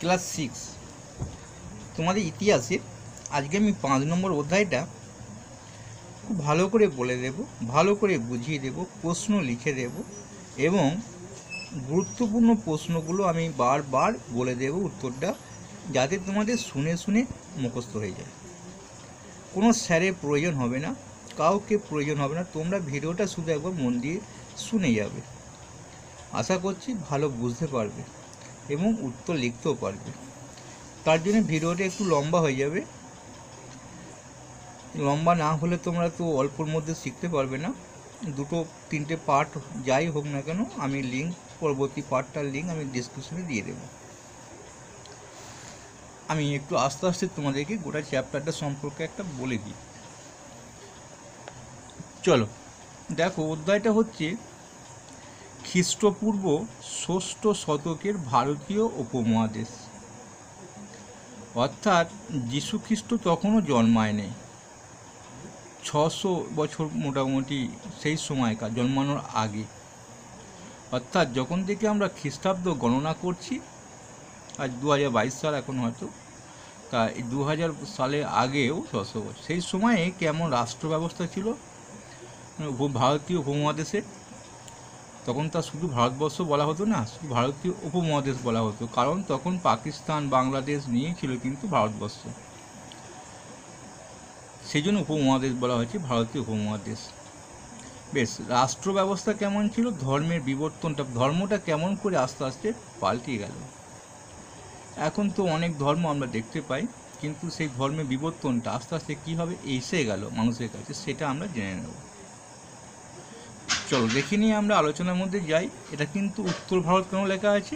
Class 6 তোমাদের ইতিহাসে আজকে আমি 5 নম্বর অধ্যায়টা খুব ভালো করে বলে দেব, ভালো করে বুঝিয়ে দেব, প্রশ্ন লিখে দেব এবং গুরুত্বপূর্ণ প্রশ্নগুলো আমি বারবার বলে দেব উত্তরটা, যাতে তোমাদের শুনে শুনে মুখস্থ হয়ে যায়। কোনো স্যারের প্রয়োজন হবে না, কাউকে প্রয়োজন হবে না, তোমরা ভিডিওটা শুধু একবার মন দিয়ে শুনে যাবে। আশা করছি ভালো বুঝতে পারবে এবং উত্তর লিখতেও পারবে। তার জন্য ভিডিওটা একটু লম্বা হয়ে যাবে। লম্বা না হলে তোমরা তো অল্পর মধ্যে শিখতে পারবে না। 2-3টে পার্ট যাই হোক না কেন, আমি লিঙ্ক, পরবর্তী পার্টটার লিঙ্ক আমি ডিসক্রিপশনে দিয়ে দেব। আমি একটু আস্তে আস্তে তোমাদেরকে গোটা চ্যাপ্টারটা সম্পর্কে একটা বলে দিই। চলো দেখো, অধ্যায়টা হচ্ছে খ্রিস্টপূর্ব 6ষ্ঠ শতকের ভারতীয় উপমহাদেশ, অর্থাৎ যীশুখ্রিস্ট তখনও জন্মায়নি। 600 বছর মোটামুটি সেই সময়কার, জন্মানোর আগে, অর্থাৎ যখন থেকে আমরা খ্রিস্টাব্দ গণনা করছি, আজ 2022 সাল এখন হয়তো, তা এই 2000 সালের আগেও 600 বছর, সেই সময়ে কেমন রাষ্ট্র ব্যবস্থা ছিল ভারতীয় উপমহাদেশে। তখন তা শুধু ভারতবর্ষ বলা হতো না, শুধু ভারতীয় উপমহাদেশ বলা হতো, কারণ তখন পাকিস্তান, বাংলাদেশ নিয়েই ছিল কিন্তু ভারতবর্ষ, সেই জন্য উপমহাদেশ বলা হয়েছে ভারতীয় উপমহাদেশ। বেশ, রাষ্ট্র ব্যবস্থা কেমন ছিল, ধর্মের বিবর্তনটা, ধর্মটা কেমন করে আস্তে আস্তে পাল্টে গেল। এখন তো অনেক ধর্ম আমরা দেখতে পাই, কিন্তু সেই ধর্মের বিবর্তনটা আস্তে আস্তে কীভাবে এসে গেল মানুষের কাছে, সেটা আমরা জেনে নেব। চলো দেখে নিয়ে আমরা আলোচনার মধ্যে যাই। এটা কিন্তু উত্তর ভারত কেন লেখা আছে,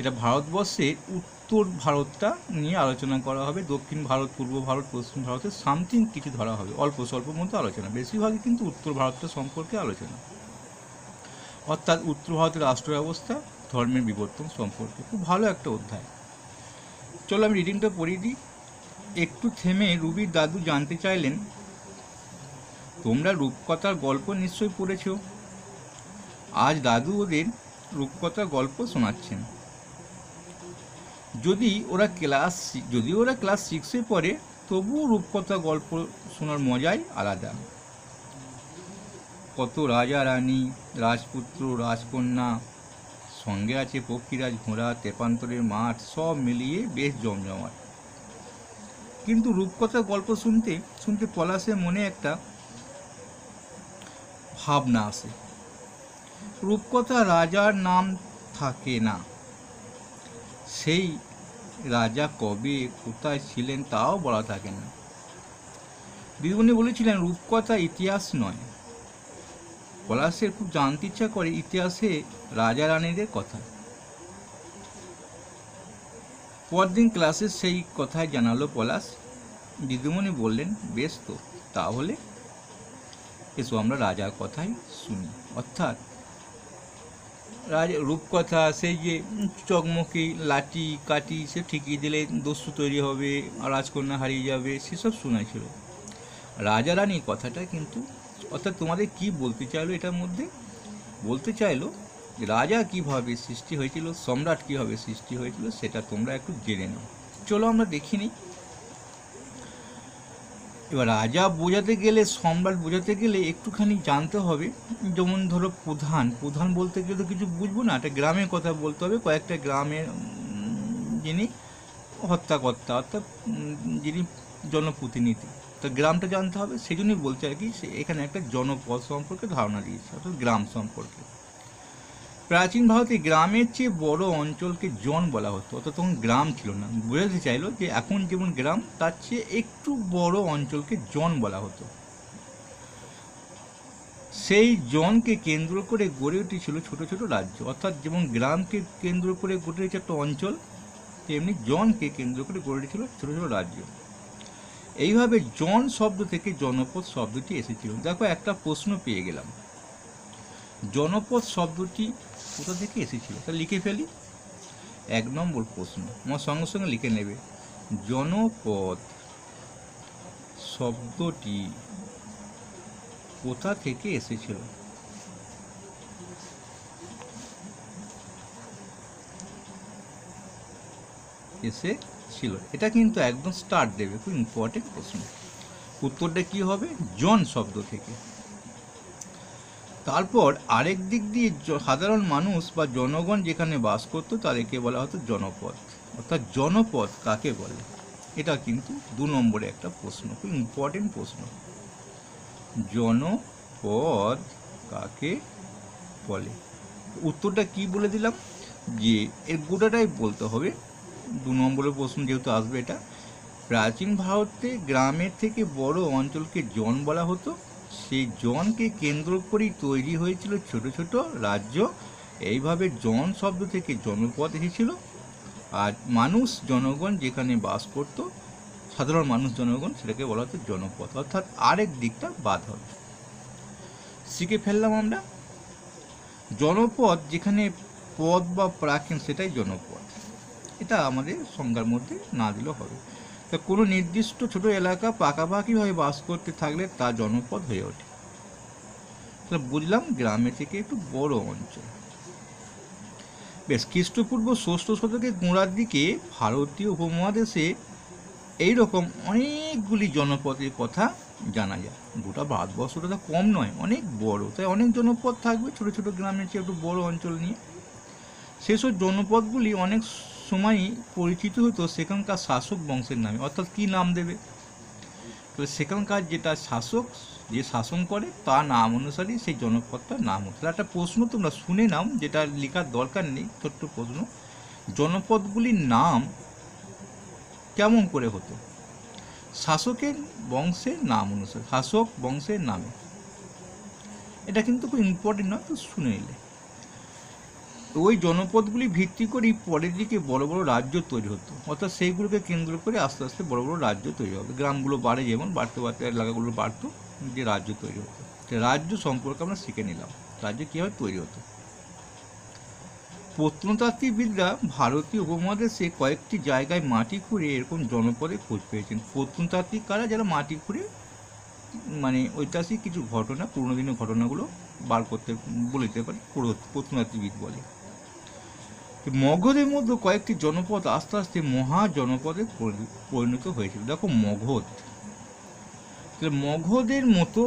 এটা ভারতবর্ষের উত্তর ভারতটা নিয়ে আলোচনা করা হবে। দক্ষিণ ভারত, পূর্ব ভারত, পশ্চিম ভারতের সামথিং কিছু ধরা হবে, অল্প স্বল্প মতো আলোচনা, বেশিরভাগই কিন্তু উত্তর ভারতটা সম্পর্কে আলোচনা, অর্থাৎ উত্তর ভারতের রাষ্ট্র ব্যবস্থা, ধর্মের বিবর্তন সম্পর্কে। খুব ভালো একটা অধ্যায়। চলো আমি রিডিংটা পড়িয়ে দিই। একটু থেমে রুবির দাদু জানতে চাইলেন, তোমরা রূপকথার গল্প নিশ্চয়ই পড়েছ? আজ দাদু ওদের রূপকথার গল্প শোনাচ্ছেন। যদিও ওরা ক্লাস 6-এ পড়ে, তবুও রূপকথা গল্প শোনার মজাই আলাদা। কত রাজা রানী, রাজপুত্র, রাজকন্যা, সঙ্গে আছে পক্ষীরাজ, ঘোড়া, তেপান্তরের মাঠ, সব মিলিয়ে বেশ জমজমাট। কিন্তু রূপকথা গল্প শুনতে শুনতে পলাশের মনে একটা ভাবনা আসে। রূপকথা রাজার নাম থাকে না, সেই রাজা কবে কোথায় ছিলেন তাও বলা থাকে না। দিদিমণি বলেছিলেন রূপকথা ইতিহাস নয়। পলাশের খুব জানতে ইচ্ছা করে ইতিহাসে রাজা রানীদের কথা। পরদিন ক্লাসে সেই কথাই জানালো পলাশ। দিদিমণি বললেন, বেশ তো, তাহলে এসো আমরা রাজার কথাই শুনি। অর্থাৎ রূপকথা, সেই যে চকমকি লাঠি কাঠি সে ঠিকিয়ে দিলে দস্যু তৈরি হবে আর রাজকন্যা হারিয়ে যাবে, সেসব শোনাইছিল। রাজা রানীর কথাটা কিন্তু, অর্থাৎ তোমাদের কি বলতে চাইলো, এটার মধ্যে বলতে চাইলো রাজা কিভাবে সৃষ্টি হয়েছিল, সম্রাট কিভাবে সৃষ্টি হয়েছিল, সেটা তোমরা একটু জেনে নাও। চলো আমরা দেখি নিই। এবার রাজা বোঝাতে গেলে, সম্রাট বোঝাতে গেলে একটুখানি জানতে হবে। যেমন ধরো প্রধান বলতে গেলে তো কিছু বুঝবো না, একটা গ্রামের কথা বলতে হবে, কয়েকটা গ্রামের যিনি হত্যাকর্তা, অর্থাৎ যিনি জনপ্রতিনিধি, তো গ্রামটা জানতে হবে। সেই জন্যই বলছে আর কি, এখানে একটা জনপদ সম্পর্কে ধারণা দিয়েছে, অর্থাৎ গ্রাম সম্পর্কে। প্রাচীন ভারতে গ্রামের চেয়ে বড় অঞ্চলকে জন বলা হতো, অর্থাৎ তখন গ্রাম ছিল না। বোঝাতে চাইলো যে এখন যেমন গ্রাম, তার চেয়ে একটু বড় অঞ্চলকে জন বলা হতো। সেই জনকে কেন্দ্র করে গড়ে উঠেছিল ছোট ছোট রাজ্য, অর্থাৎ যেমন গ্রামকে কেন্দ্র করে গড়ে উঠেছে একটা অঞ্চল, তেমনি জনকে কেন্দ্র করে গড়ে উঠেছিল ছোট ছোট রাজ্য। এইভাবে জন শব্দ থেকে জনপদ শব্দটি এসেছিল। দেখো, একটা প্রশ্ন পেয়ে গেলাম, জনপদ শব্দটি কোথা থেকে এসেছিল, তা লিখে ফেলি। 1 নম্বর প্রশ্ন, আমার সঙ্গে সঙ্গে লিখে নেবে, জনপদ শব্দটি কোথা থেকে এসেছিল? এসেছিল? এটা কিন্তু একদম স্টার্ট দেবে, খুব ইম্পর্টেন্ট প্রশ্ন। উত্তরটা কি হবে? জন শব্দ থেকে। তারপর আরেক দিক দিয়ে সাধারণ মানুষ বা জনগণ যেখানে বাস করতো তাদেরকে বলা হতো জনপদ। অর্থাৎ জনপদ কাকে বলে? এটা কিন্তু 2 নম্বরে একটা প্রশ্ন, খুব ইম্পর্টেন্ট প্রশ্ন। জনপদ কাকে বলে? উত্তরটা কি বলে দিলাম, যে এর গোটাটাই বলতে হবে। 2 নম্বরের প্রশ্ন যেহেতু আসবে এটা। প্রাচীন ভারতে গ্রামের থেকে বড় অঞ্চলকে জন বলা হতো। সেই জনকে কেন্দ্র করেই তৈরি হয়েছিল ছোট ছোট রাজ্য। এইভাবে জন শব্দ থেকে জনপদ এসেছিল। আর মানুষ জনগণ যেখানে বাস করত, সাধারণ মানুষ জনগণ, সেটাকে বলা হতো জনপদ। অর্থাৎ আরেক দিকটা বাদ হবে। শিখে ফেললাম আমরা জনপদ যেখানে পদ বা প্রাচীন, সেটাই জনপদ। এটা আমাদের সংজ্ঞার মধ্যে না দিলেও হবে। তা কোনো নির্দিষ্ট ছোট এলাকা পাকাপাকিভাবে বাস করতে থাকলে তা জনপদ হয়ে ওঠে। তাহলে বুঝলাম গ্রামে থেকে একটু বড় অঞ্চল। বেশ, খ্রিস্টপূর্ব 6ষ্ঠ শতকের গোড়ার দিকে ভারতীয় উপমহাদেশে এইরকম অনেকগুলি জনপদের কথা জানা যায়। গোটা ভারতবর্ষটা তো কম নয়, অনেক বড়, তাই অনেক জনপদ থাকবে ছোট ছোট গ্রামের চেয়ে একটু বড় অঞ্চল নিয়ে। সেসব জনপদগুলি অনেক সময়ই পরিচিত হতো সেখানকার শাসক বংশের নামে। অর্থাৎ কী নাম দেবে? তাহলে সেখানকার যেটা শাসক, যে শাসন করে, তার নাম অনুসারেই সেই জনপদটার নাম হতো। তাহলে একটা প্রশ্ন তোমরা শুনে নাও, যেটা লেখার দরকার নেই, ছোট্ট প্রশ্ন। জনপদগুলির নাম কেমন করে হতো? শাসকের বংশের নাম অনুসারে, শাসক বংশের নামে। এটা কিন্তু খুব ইম্পর্টেন্ট নয়, তো শুনে নিলে। ওই জনপদগুলি ভিত্তি করেই পরের দিকে বড় বড় রাজ্য তৈরি হতো। অর্থাৎ সেইগুলোকে কেন্দ্র করে আস্তে আস্তে বড় বড় রাজ্য তৈরি হবে। গ্রামগুলো বাড়ে, যেমন বাড়তে বাড়তে এলাকাগুলো বাড়তো, যে রাজ্য তৈরি হতো। রাজ্য সম্পর্কে আমরা শিখে নিলাম, রাজ্য কীভাবে তৈরি হতো। প্রত্নতাত্ত্বিকবিদরা ভারতীয় উপমহাদেশে কয়েকটি জায়গায় মাটি খুঁড়ে এরকম জনপদে খোঁজ পেয়েছেন। প্রত্নতাত্ত্বিক কারা? যারা মাটি খুঁড়ে মানে ঐতিহাসিক কিছু ঘটনা, পুরোনো দিনের ঘটনাগুলো বার করতে বলে দিতে পারে, প্রত্নতাত্ত্বিকবিদ বলে। মগধের মধ্যে কয়েকটি জনপদ আস্তে আস্তে মহাজনপদে পরিণত হয়েছিল। দেখো মগধ, মগধের মতো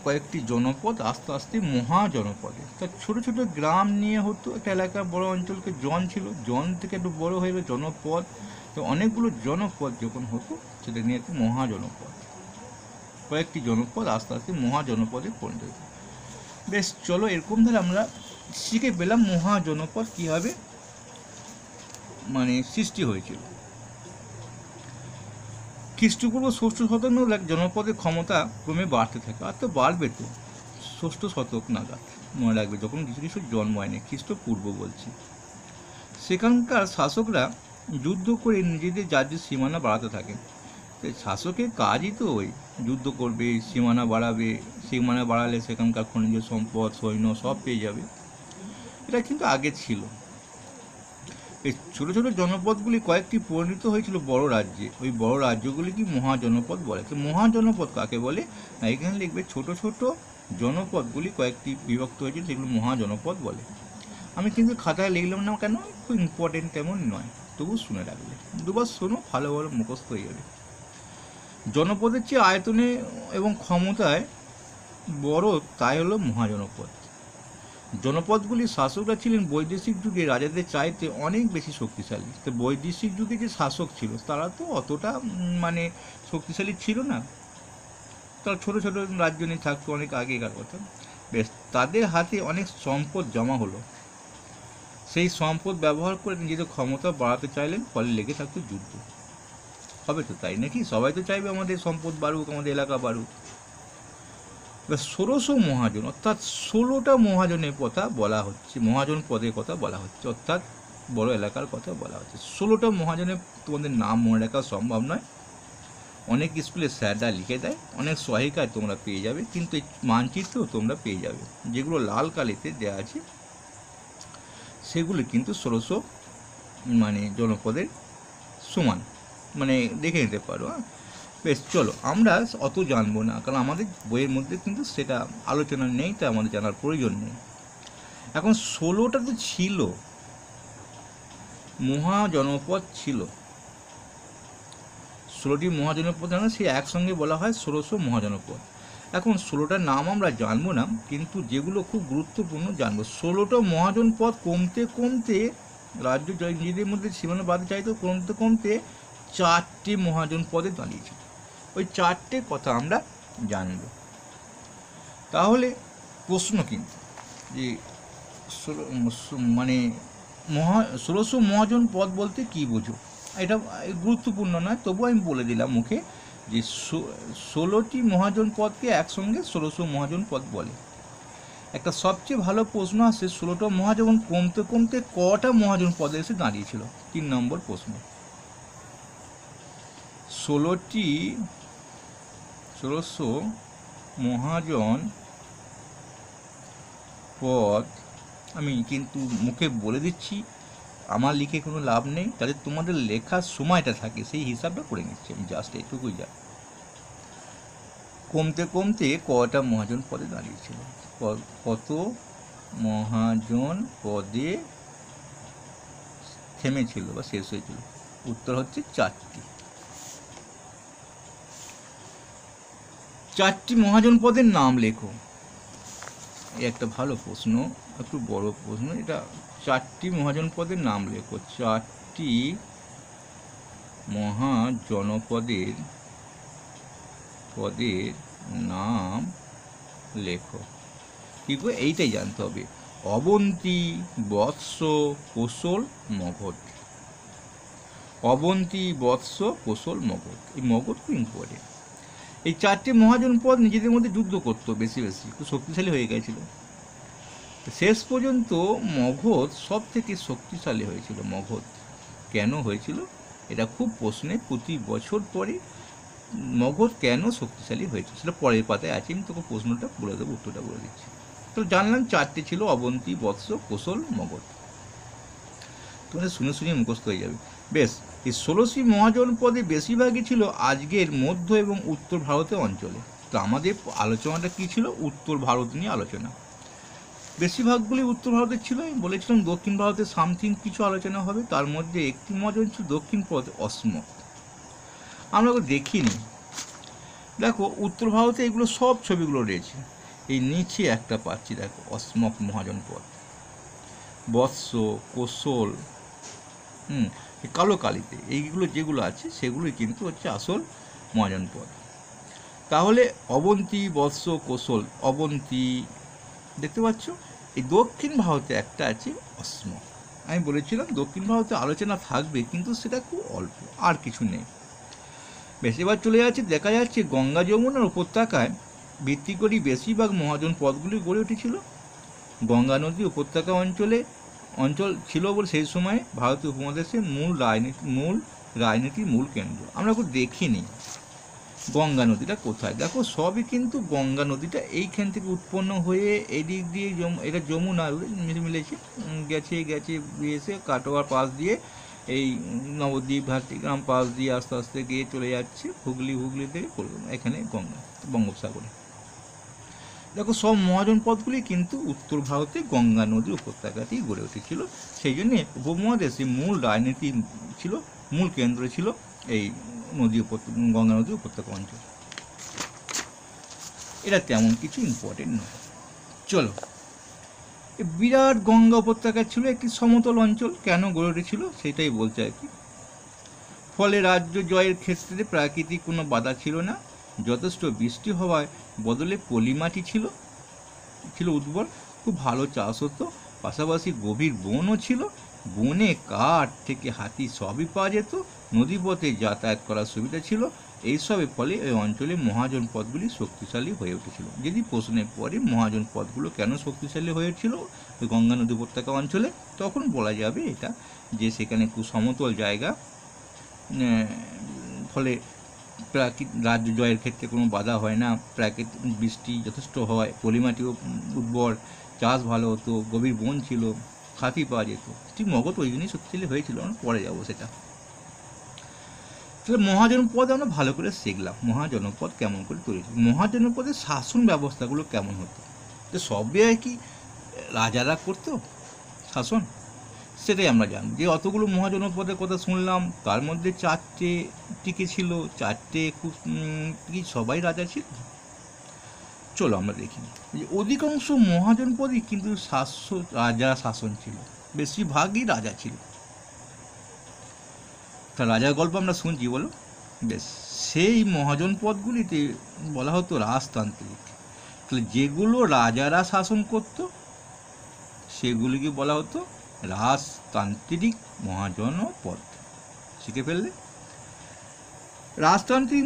কয়েকটি জনপদ আস্তে আস্তে মহাজনপদে। তার ছোট ছোট গ্রাম নিয়ে হতো, একটা এলাকার বড় অঞ্চলকে জন ছিল, জন থেকে একটু বড় হয়ে গেল জনপদ। তো অনেকগুলো জনপদ যখন হতো, সেটা নিয়ে একটু মহাজনপদ, কয়েকটি জনপদ আস্তে আস্তে মহাজনপদে পরিণত হতো। বেশ, চলো এরকম ধরে আমরা শিখে পেলাম মহাজনপদ কীভাবে মানে সৃষ্টি হয়েছিল। খ্রিস্টপূর্ব 6ষ্ঠ শতক জনপদের ক্ষমতা ক্রমে বাড়তে থাকে। আর তো বাড়বে তো 6ষ্ঠ শতক নাগাদ, মনে রাখবে, যখন কিছু কিছু জন্ম হয়নি, খ্রিস্টপূর্ব বলছি। সেখানকার শাসকরা যুদ্ধ করে নিজেদের রাজ্যের সীমানা বাড়াতে থাকেন। শাসকের কাজই তো ওই যুদ্ধ করবে, সীমানা বাড়াবে, সীমানা বাড়ালে সেখানকার খনিজ সম্পদ, সৈন্য সব পেয়ে যাবে। এটা কিন্তু আগে ছিল। এই ছোটো ছোটো জনপদগুলি কয়েকটি পরিণত হয়েছিল বড় রাজ্যে। ওই বড় রাজ্যগুলি কি মহাজনপদ বলে। তো মহাজনপদ কাকে বলে? না, এখানে লিখবে ছোট ছোট জনপদগুলি কয়েকটি বিভক্ত হয়েছিল, সেগুলো মহাজনপদ বলে। আমি কিন্তু খাতায় লিখলাম না কেন, খুব ইম্পর্টেন্ট তেমন নয়, তবু শুনে রাখলে, দুবার শোনো, ভালো ভালো মুখস্থ হয়ে যাবে। জনপদের চেয়ে আয়তনে এবং ক্ষমতায় বড়, তাই হলো মহাজনপদ। জনপদগুলির শাসকরা ছিলেন বৈদেশিক যুগে রাজাদের চাইতে অনেক বেশি শক্তিশালী। তো বৈদেশিক যুগে যে শাসক ছিল তারা তো অতটা মানে শক্তিশালী ছিল না, তারা ছোটো ছোটো রাজ্য নিয়ে থাকতো, অনেক আগেকার কথা। বেশ, তাদের হাতে অনেক সম্পদ জমা হলো। সেই সম্পদ ব্যবহার করে নিজেদের ক্ষমতা বাড়াতে চাইলেন, ফলে লেগে থাকতো যুদ্ধ। হবে তো তাই নাকি? সবাই তো চাইবে আমাদের সম্পদ বাড়ুক, আমাদের এলাকা বাড়ুক। 1600 মহাজন, অর্থাৎ 16টা মহাজনের কথা বলা হচ্ছে, মহাজন পদের কথা বলা হচ্ছে, অর্থাৎ বড় এলাকার কথা বলা হচ্ছে। 16টা মহাজনের তোমাদের নাম মনে রাখা সম্ভব নয়। অনেক স্কুলে স্যাররা লিখে দেয়, অনেক সহায়িকায় তোমরা পেয়ে যাবে, কিন্তু এই মানচিত্র তোমরা পেয়ে যাবে, যেগুলো লাল কালিতে দেওয়া আছে সেগুলো কিন্তু 1600 মানে জনপদের সমান, মানে দেখে নিতে পারো। বেশ, চলো আমরা অত জানবো না, কারণ আমাদের বইয়ের মধ্যে কিন্তু সেটা আলোচনা নেই, তাই আমাদের জানার প্রয়োজন নেই। এখন 16টা তো ছিল, মহাজনপদ ছিল, 16টি মহাজনপদ সেই একসঙ্গে বলা হয় 1600 মহাজনপদ। এখন 16টার নাম আমরা জানবো না, কিন্তু যেগুলো খুব গুরুত্বপূর্ণ জানবো। 16টা মহাজনপদ কমতে কমতে রাজ্য নিজেদের মধ্যে সীমানা বাঁধতে চাইতো, কমতে কমতে 4টে মহাজনপদে দাঁড়িয়েছিল। ওই 4টে কথা আমরা জানব। তাহলে প্রশ্ন কিন্তু যে মানে 1600 মহাজনপদ বলতে কি বোঝো, এটা গুরুত্বপূর্ণ নয়, তবু আমি বলে দিলাম মুখে যে 16টি মহাজনপদকে একসঙ্গে 1600 মহাজনপদ বলে। একটা সবচেয়ে ভালো প্রশ্ন আসে, 16টা মহাজন কমতে কমতে কটা মহাজনপদে এসে দাঁড়িয়েছিল? 3 নম্বর প্রশ্ন। 1600 মহাজন পদ আমি কিন্তু মুখে বলে দিচ্ছি, আমার লিখে কোনো লাভ নেই, তাহলে তোমাদের লেখার সময়টা থাকে সেই হিসাবটা করে নিচ্ছি আমি, জাস্ট এইটুকুই যা। কমতে কমতে কটা মহাজন পদে দাঁড়িয়েছিল, কত মহাজন পদে থেমেছিল বা শেষ হয়েছিল? উত্তর হচ্ছে 4টি। 4টি মহাজন পদের নাম লেখো। এই একটা ভালো প্রশ্ন, একটু বড় প্রশ্ন এটা। 4টি মহাজন পদের নাম লেখো। 4টি মহাজনপদের নাম লেখো। কি করে? এইটাই জানতে হবে। অবন্তী, বৎস, কোশল, মগধ। অবন্তী, বৎস, কোশল, মগধ। এই মগধ খুব ইম্পর্টেন্ট। এই 4টে মহাজনপদ নিজেদের মধ্যে যুদ্ধ করতো, বেশি খুব শক্তিশালী হয়ে গেছিল। শেষ পর্যন্ত মগধ সব থেকে শক্তিশালী হয়েছিল। মগধ কেন হয়েছিল? এটা খুব প্রশ্নে প্রতি বছর পরে মগধ কেন শক্তিশালী হয়েছিল সেটা পরের পাতায় আছে, আমি তোকে প্রশ্নটা বলে দেবো, উত্তরটা বলে দিচ্ছি। তো জানলাম 4টে ছিল, অবন্তী, বৎস, কোশল, মগধ। তোমাদের শুনে শুনে মুখস্থ হয়ে যাবে। বেশ, এই 16টি মহাজনপদে বেশিরভাগই ছিল আজকের মধ্য এবং উত্তর ভারতের অঞ্চলে। তো আমাদের আলোচনাটা কী ছিল? উত্তর ভারত নিয়ে আলোচনা। বেশিরভাগগুলি উত্তর ভারতের ছিল। আমি বলেছিলাম দক্ষিণ ভারতের সামথিং কিছু আলোচনা হবে, তার মধ্যে একটি মহাজন ছিল দক্ষিণ ভারতে অসমক। আমরা দেখিনি। দেখো উত্তর ভারতে এগুলো সব ছবিগুলো রয়েছে। এই নিচে একটা পাচ্ছি, দেখো অসমক মহাজনপদ, বৎস, কোশল, কালো কালিতে এইগুলো যেগুলো আছে সেগুলোই কিন্তু হচ্ছে আসল মহাজনপদ। তাহলে অবন্তী, বৎস, কোশল। অবন্তী দেখতে পাচ্ছ, এই দক্ষিণ ভারতে একটা আছে অসমক। আমি বলেছিলাম দক্ষিণ ভারতে আলোচনা থাকবে, কিন্তু সেটা খুব অল্প, আর কিছু নেই। বেশ, এবার চলে যাচ্ছে, দেখা যাচ্ছে গঙ্গা যমুনার উপত্যকায় ভিত্তি করেই বেশিরভাগ মহাজন পদগুলি গড়ে উঠেছিল। গঙ্গা নদী উপত্যকা অঞ্চল ছিল বলে সেই সময় ভারতীয় উপমহাদেশের রাজনীতির মূল কেন্দ্র। আমরা খুব দেখিনি গঙ্গা নদীটা কোথায়। দেখো সবই কিন্তু গঙ্গা নদীটা এইখান থেকে উৎপন্ন হয়ে এদিক দিয়ে এটা যমুনা মিলেছে, গেছে এসে কাটোয়ার পাশ দিয়ে এই নবদ্বীপ, ভাটিগ্রাম পাশ দিয়ে আস্তে আস্তে গিয়ে চলে যাচ্ছে হুগলি থেকে কলকাতা, এখানে গঙ্গা বঙ্গোপসাগরে। দেখো সব মহাজন পদগুলি কিন্তু উত্তর ভারতে গঙ্গা নদীর উপত্যকাতেই গড়ে উঠেছিল। সেই জন্যে উপমহাদেশে মূল রাজনীতি ছিল, মূল কেন্দ্র ছিল এই গঙ্গা নদী উপত্যকা অঞ্চল। এটা তেমন কিছু ইম্পর্টেন্ট নয়। চলো, বিরাট গঙ্গা উপত্যকা ছিল একটি সমতল অঞ্চল। কেন গড়ে উঠেছিল সেটাই বলছে আর কি। ফলে রাজ্য জয়ের ক্ষেত্রে প্রাকৃতিক কোনো বাধা ছিল না। যথেষ্ট বৃষ্টি হওয়ায় বদলে পলিমাটি ছিল উর্বর, খুব ভালো চাষ হতো। পাশাপাশি গভীর বনও ছিল। বনে কাঠ থেকে হাতি সবই পাওয়া যেত। নদীপথে যাতায়াত করার সুবিধা ছিল। এইসবের ফলে এই অঞ্চলে মহাজন পদগুলি শক্তিশালী হয়ে উঠেছিল। যদি প্রশ্নের পরে মহাজন পদগুলো কেন শক্তিশালী হয়েছিল ওই গঙ্গা নদী উপত্যকা অঞ্চলে, তখন বলা যাবে এটা যে সেখানে খুব সমতল জায়গা, ফলে রাজ্য জয়ের ক্ষেত্রে কোনো বাধা হয় না, প্রাকৃতিক বৃষ্টি যথেষ্ট হয়, পলিমাটিও উর্বর, চাষ ভালো হতো, গভীর বন ছিল, হাতি পাওয়া যেত। ঠিক মগধ ওই জন্যই শক্তিশালী হয়েছিল, আমরা পরে যাবো সেটা। তাহলে মহাজনপদ আমরা ভালো করে শিখলাম, মহাজনপদ কেমন করে তৈরি হতো, মহাজনপদের শাসন ব্যবস্থাগুলো কেমন হতো। তো সব কি রাজারা করতো শাসন? সেটাই আমরা জানি যে অতগুলো মহাজনপদের কথা শুনলাম, তার মধ্যে 4টে টিকে ছিল, 4টে খুব কি সবাই রাজা ছিল। চলো আমরা দেখি যে অধিকাংশ মহাজনপদই কিন্তু রাজা শাসন ছিল, বেশিরভাগই রাজা ছিল। তা রাজার গল্প আমরা শুনছি, বলো বেশ। সেই মহাজনপদগুলিতে বলা হতো রাজতান্ত্রিক। তাহলে যেগুলো রাজারা শাসন করত সেগুলিকে বলা হতো রাজতান্ত্রিক মহাজনপদ। শিখে ফেললে রাজতান্ত্রিক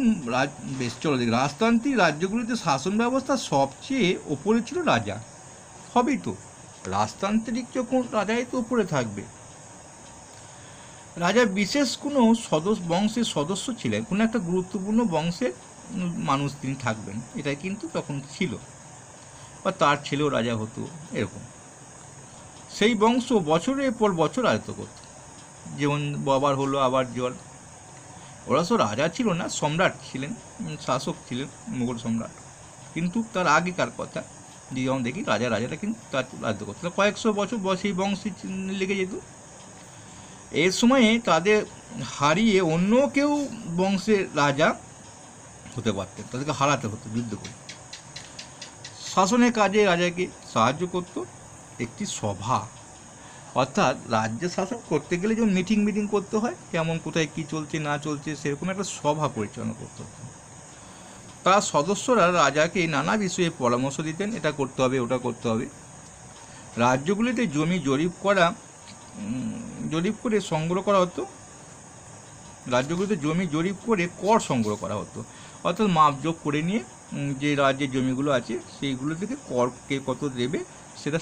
বেশ। চলো দেখি, রাজতান্ত্রিক রাজ্যগুলিতে শাসন ব্যবস্থা সবচেয়ে ওপরে ছিল রাজা। হবেই তো, রাজতান্ত্রিক যখন রাজাই তো ওপরে থাকবে। রাজা বিশেষ কোনো বংশের সদস্য ছিলেন, কোনো একটা গুরুত্বপূর্ণ বংশের মানুষ তিনি থাকবেন, এটাই কিন্তু তখন ছিল। বা তার ছেলেও রাজা হতো, এরকম। সেই বংশ বছরের পর বছর রাজত্ব করত, যেমন বাবার হলো আবার জল। ওরা তো রাজা ছিল না, সম্রাট ছিলেন, শাসক ছিলেন, মুঘল সম্রাট। কিন্তু তার আগেকার কথা যেমন দেখি, রাজারা কিন্তু তার রাজ্য করতো, কয়েকশো বছর সেই বংশে লেগে যেত। এর সময়ে তাদের হারিয়ে অন্য কেউ বংশের রাজা হতে পারতেন, তাদেরকে হারাতে হতো যুদ্ধ করে। শাসনের কাজে রাজাকে সাহায্য করত একটি সভা, অর্থাৎ রাজ্য শাসন করতে গেলে যেমন মিটিং করতে হয়, কেমন কোথায় কী চলছে না চলছে, সেরকম একটা সভা পরিচালনা করতে হতো। তার সদস্যরা রাজাকে নানা বিষয়ে পরামর্শ দিতেন, এটা করতে হবে ওটা করতে হবে। রাজ্যগুলিতে জমি জরিপ করে সংগ্রহ করা হতো। রাজ্যগুলিতে জমি জরিপ করে কর সংগ্রহ করা হতো, অর্থাৎ মাপজোক করে নিয়ে যে রাজ্যের জমিগুলো আছে সেইগুলো থেকে কর কে কত দেবে সেটা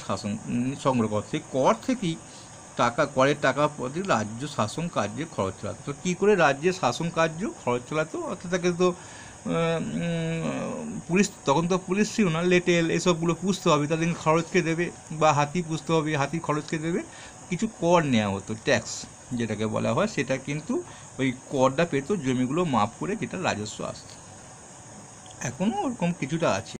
সংগ্রহ করা। সেই কর থেকেই করের টাকা প্রতি রাজ্য শাসন কার্যে খরচ চালাতো। তো কী করে রাজ্যের শাসন কার্য খরচ চালাতো, অর্থাৎ তাকে তো পুলিশ, তখন তো পুলিশ ছিল না, লেটেল এসবগুলো পুষতে হবে, তাদেরকে খরচকে দেবে, বা হাতি পুষতে হবে, হাতির খরচকে দেবে। কিছু কর নেওয়া হতো, ট্যাক্স যেটাকে বলা হয়, সেটা কিন্তু ওই করটা পেত জমিগুলো মাপ করে, যেটা রাজস্ব আসতো। এখনও ওরকম কিছুটা আছে।